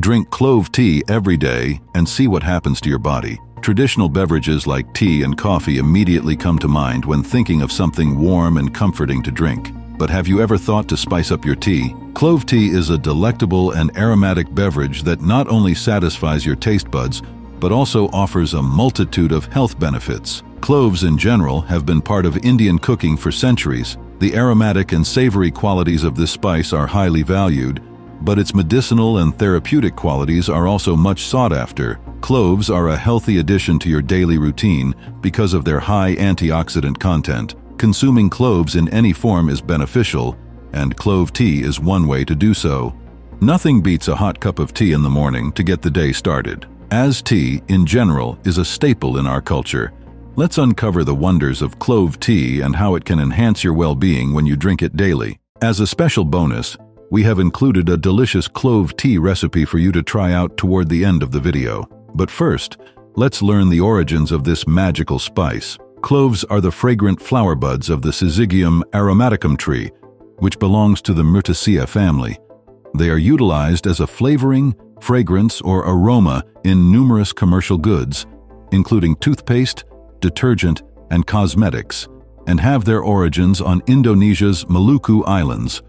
Drink clove tea every day and see what happens to your body. Traditional beverages like tea and coffee immediately come to mind when thinking of something warm and comforting to drink. But have you ever thought to spice up your tea? Clove tea is a delectable and aromatic beverage that not only satisfies your taste buds, but also offers a multitude of health benefits. Cloves in general have been part of Indian cooking for centuries. The aromatic and savory qualities of this spice are highly valued, but its medicinal and therapeutic qualities are also much sought after. Cloves are a healthy addition to your daily routine because of their high antioxidant content. Consuming cloves in any form is beneficial, and clove tea is one way to do so. Nothing beats a hot cup of tea in the morning to get the day started. As tea, in general, is a staple in our culture, let's uncover the wonders of clove tea and how it can enhance your well-being when you drink it daily. As a special bonus, we have included a delicious clove tea recipe for you to try out toward the end of the video. But first, let's learn the origins of this magical spice. Cloves are the fragrant flower buds of the Syzygium aromaticum tree, which belongs to the Myrtaceae family. They are utilized as a flavoring, fragrance, or aroma in numerous commercial goods, including toothpaste, detergent, and cosmetics, and have their origins on Indonesia's Maluku Islands.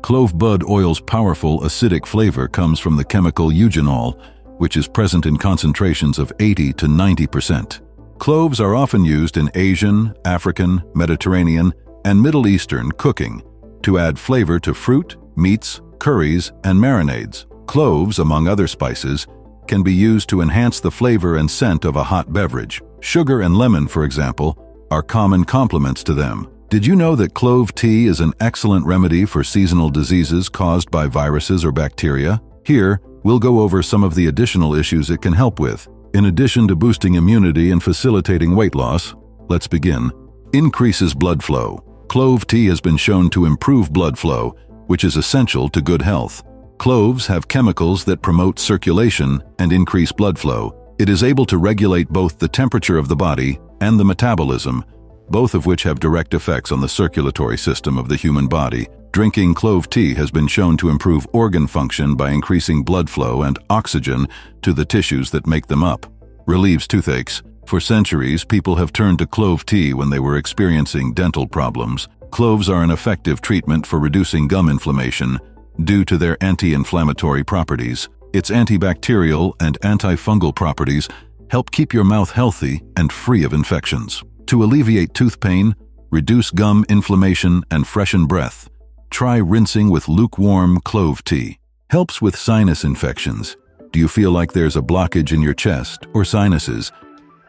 Clove bud oil's powerful acidic flavor comes from the chemical eugenol, which is present in concentrations of 80 to 90%. Cloves are often used in Asian, African, Mediterranean, and Middle Eastern cooking to add flavor to fruit, meats, curries, and marinades. Cloves, among other spices, can be used to enhance the flavor and scent of a hot beverage. Sugar and lemon, for example, are common complements to them. Did you know that clove tea is an excellent remedy for seasonal diseases caused by viruses or bacteria? Here, we'll go over some of the additional issues it can help with. In addition to boosting immunity and facilitating weight loss, let's begin. Increases blood flow. Clove tea has been shown to improve blood flow, which is essential to good health. Cloves have chemicals that promote circulation and increase blood flow. It is able to regulate both the temperature of the body and the metabolism, both of which have direct effects on the circulatory system of the human body. Drinking clove tea has been shown to improve organ function by increasing blood flow and oxygen to the tissues that make them up. Relieves toothaches. For centuries, people have turned to clove tea when they were experiencing dental problems. Cloves are an effective treatment for reducing gum inflammation due to their anti-inflammatory properties. Its antibacterial and antifungal properties help keep your mouth healthy and free of infections. To alleviate tooth pain, reduce gum inflammation, and freshen breath, try rinsing with lukewarm clove tea. Helps with sinus infections. Do you feel like there's a blockage in your chest or sinuses?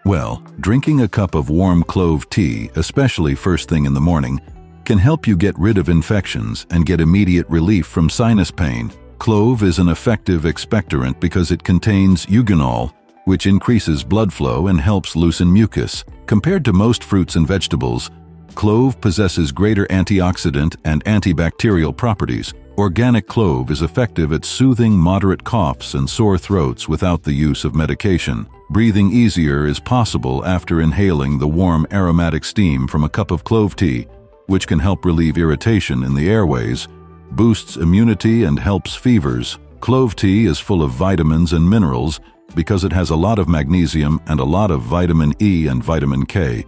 Well, drinking a cup of warm clove tea, especially first thing in the morning, can help you get rid of infections and get immediate relief from sinus pain. Clove is an effective expectorant because it contains eugenol, which increases blood flow and helps loosen mucus. Compared to most fruits and vegetables, clove possesses greater antioxidant and antibacterial properties. Organic clove is effective at soothing moderate coughs and sore throats without the use of medication. Breathing easier is possible after inhaling the warm aromatic steam from a cup of clove tea, which can help relieve irritation in the airways, boosts immunity, and helps fevers. Clove tea is full of vitamins and minerals because it has a lot of magnesium and a lot of vitamin E and vitamin K.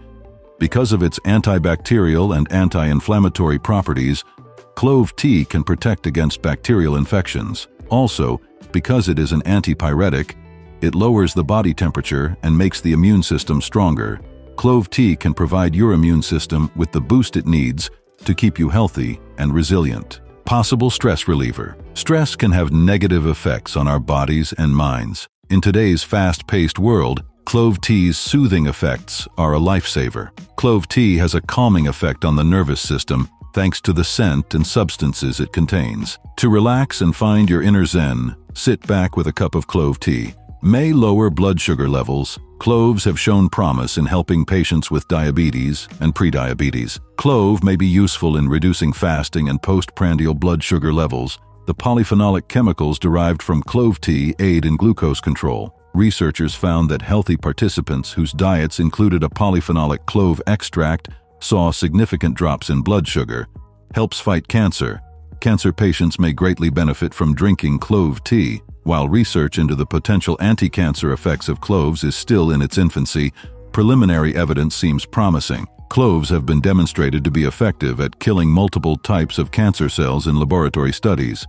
Because of its antibacterial and anti-inflammatory properties, clove tea can protect against bacterial infections. Also, because it is an antipyretic, it lowers the body temperature and makes the immune system stronger. Clove tea can provide your immune system with the boost it needs to keep you healthy and resilient. Possible stress reliever. Stress can have negative effects on our bodies and minds. In today's fast-paced world, clove tea's soothing effects are a lifesaver. Clove tea has a calming effect on the nervous system thanks to the scent and substances it contains. To relax and find your inner zen, sit back with a cup of clove tea. May lower blood sugar levels. Cloves have shown promise in helping patients with diabetes and prediabetes. Clove may be useful in reducing fasting and postprandial blood sugar levels. The polyphenolic chemicals derived from clove tea aid in glucose control. Researchers found that healthy participants whose diets included a polyphenolic clove extract saw significant drops in blood sugar. Helps fight cancer. Cancer patients may greatly benefit from drinking clove tea. While research into the potential anti-cancer effects of cloves is still in its infancy, preliminary evidence seems promising. Cloves have been demonstrated to be effective at killing multiple types of cancer cells in laboratory studies.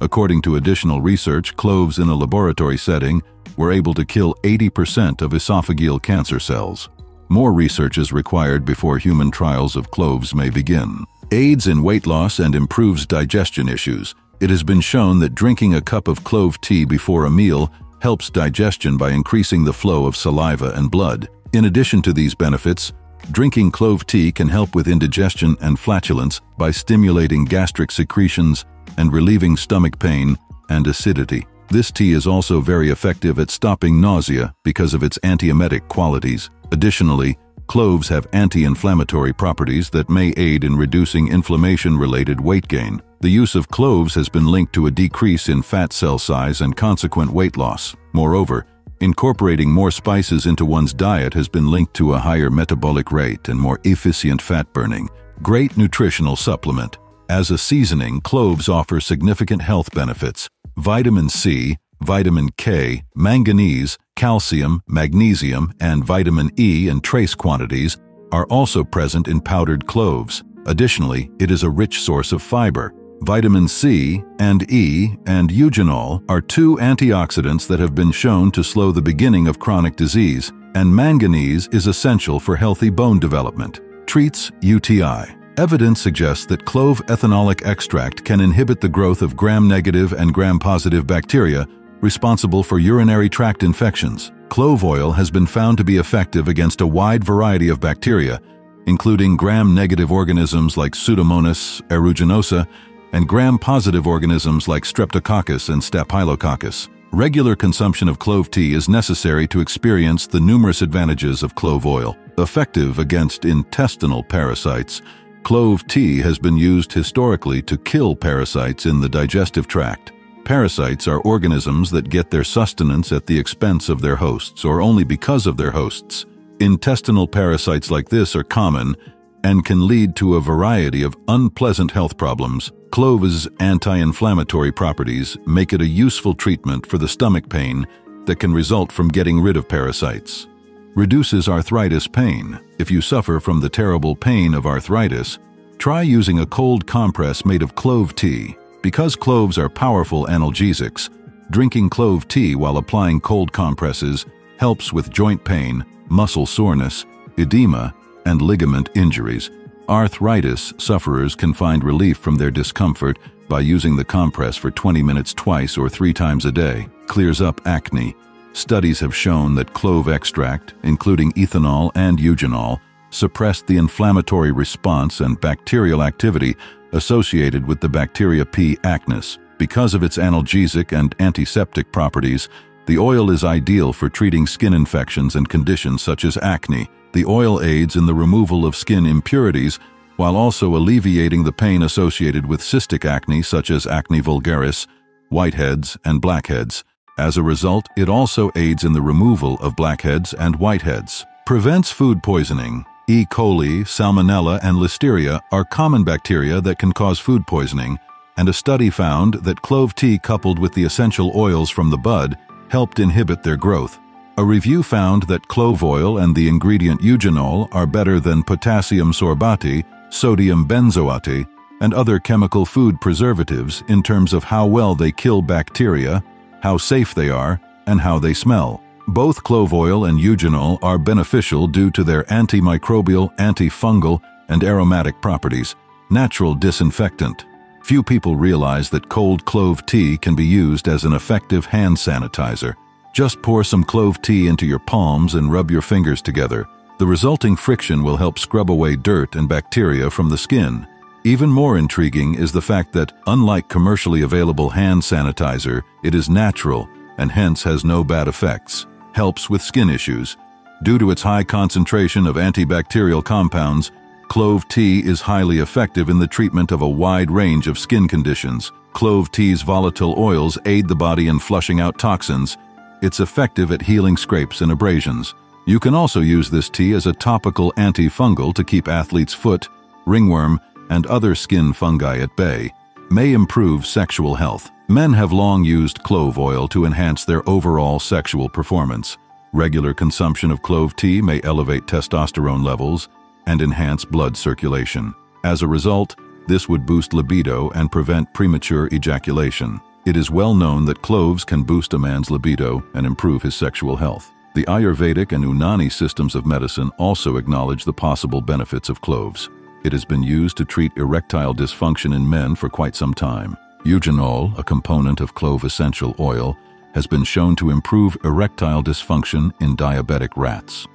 According to additional research, cloves in a laboratory setting were able to kill 80% of esophageal cancer cells. More research is required before human trials of cloves may begin. Aids in weight loss and improves digestion issues. It has been shown that drinking a cup of clove tea before a meal helps digestion by increasing the flow of saliva and blood. In addition to these benefits, drinking clove tea can help with indigestion and flatulence by stimulating gastric secretions and relieving stomach pain and acidity. This tea is also very effective at stopping nausea because of its antiemetic qualities. Additionally, cloves have anti-inflammatory properties that may aid in reducing inflammation-related weight gain. The use of cloves has been linked to a decrease in fat cell size and consequent weight loss. Moreover, incorporating more spices into one's diet has been linked to a higher metabolic rate and more efficient fat burning. Great nutritional supplement. As a seasoning, cloves offer significant health benefits. Vitamin C, vitamin K, manganese, calcium, magnesium, and vitamin E in trace quantities are also present in powdered cloves. Additionally, it is a rich source of fiber. Vitamin C and E and eugenol are two antioxidants that have been shown to slow the beginning of chronic disease, and manganese is essential for healthy bone development. Treats UTI. Evidence suggests that clove ethanolic extract can inhibit the growth of gram-negative and gram-positive bacteria responsible for urinary tract infections. Clove oil has been found to be effective against a wide variety of bacteria, including gram-negative organisms like Pseudomonas aeruginosa and gram-positive organisms like Streptococcus and Staphylococcus. Regular consumption of clove tea is necessary to experience the numerous advantages of clove oil. Effective against intestinal parasites, clove tea has been used historically to kill parasites in the digestive tract. Parasites are organisms that get their sustenance at the expense of their hosts or only because of their hosts. Intestinal parasites like this are common and can lead to a variety of unpleasant health problems. Clove's anti-inflammatory properties make it a useful treatment for the stomach pain that can result from getting rid of parasites. Reduces arthritis pain. If you suffer from the terrible pain of arthritis, try using a cold compress made of clove tea. Because cloves are powerful analgesics, drinking clove tea while applying cold compresses helps with joint pain, muscle soreness, edema, and ligament injuries. Arthritis sufferers can find relief from their discomfort by using the compress for 20 minutes twice or 3 times a day. Clears up acne. Studies have shown that clove extract, including ethanol and eugenol, suppressed the inflammatory response and bacterial activity associated with the bacteria P. acnes. Because of its analgesic and antiseptic properties, the oil is ideal for treating skin infections and conditions such as acne. The oil aids in the removal of skin impurities while also alleviating the pain associated with cystic acne such as acne vulgaris, whiteheads, and blackheads. As a result, it also aids in the removal of blackheads and whiteheads. Prevents food poisoning. E. coli, salmonella, and listeria are common bacteria that can cause food poisoning, and a study found that clove tea coupled with the essential oils from the bud helped inhibit their growth. A review found that clove oil and the ingredient eugenol are better than potassium sorbate, sodium benzoate, and other chemical food preservatives in terms of how well they kill bacteria, how safe they are, and how they smell. Both clove oil and eugenol are beneficial due to their antimicrobial, antifungal, and aromatic properties. Natural disinfectant. Few people realize that cold clove tea can be used as an effective hand sanitizer. Just pour some clove tea into your palms and rub your fingers together. The resulting friction will help scrub away dirt and bacteria from the skin. Even more intriguing is the fact that, unlike commercially available hand sanitizer, it is natural and hence has no bad effects. Helps with skin issues. Due to its high concentration of antibacterial compounds, clove tea is highly effective in the treatment of a wide range of skin conditions. Clove tea's volatile oils aid the body in flushing out toxins. It's effective at healing scrapes and abrasions. You can also use this tea as a topical antifungal to keep athlete's foot, ringworm, and other skin fungi at bay. may improve sexual health. Men have long used clove oil to enhance their overall sexual performance. Regular consumption of clove tea may elevate testosterone levels and enhance blood circulation. As a result, this would boost libido and prevent premature ejaculation. It is well known that cloves can boost a man's libido and improve his sexual health. The Ayurvedic and Unani systems of medicine also acknowledge the possible benefits of cloves. It has been used to treat erectile dysfunction in men for quite some time. Eugenol, a component of clove essential oil, has been shown to improve erectile dysfunction in diabetic rats.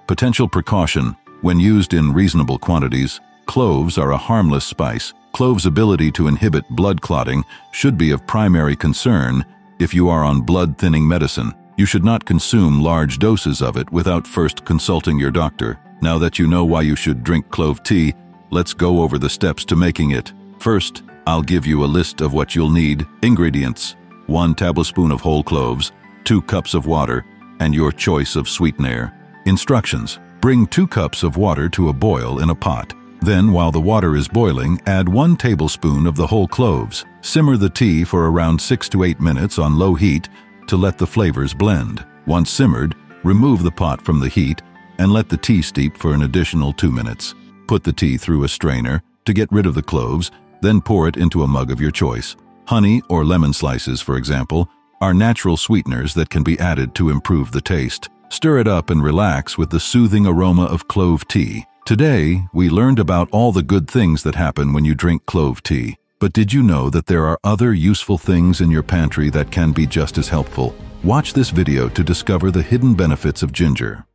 Potential precaution: when used in reasonable quantities, cloves are a harmless spice. Clove's ability to inhibit blood clotting should be of primary concern. If you are on blood-thinning medicine, you should not consume large doses of it without first consulting your doctor. Now that you know why you should drink clove tea, let's go over the steps to making it. First, I'll give you a list of what you'll need. Ingredients: 1 tablespoon of whole cloves, 2 cups of water, and your choice of sweetener. Instructions: bring 2 cups of water to a boil in a pot. Then, while the water is boiling, add 1 tablespoon of the whole cloves. Simmer the tea for around 6 to 8 minutes on low heat to let the flavors blend. Once simmered, remove the pot from the heat and let the tea steep for an additional 2 minutes. Put the tea through a strainer to get rid of the cloves, then pour it into a mug of your choice. Honey or lemon slices, for example, are natural sweeteners that can be added to improve the taste. Stir it up and relax with the soothing aroma of clove tea. Today, we learned about all the good things that happen when you drink clove tea. But did you know that there are other useful things in your pantry that can be just as helpful? Watch this video to discover the hidden benefits of ginger.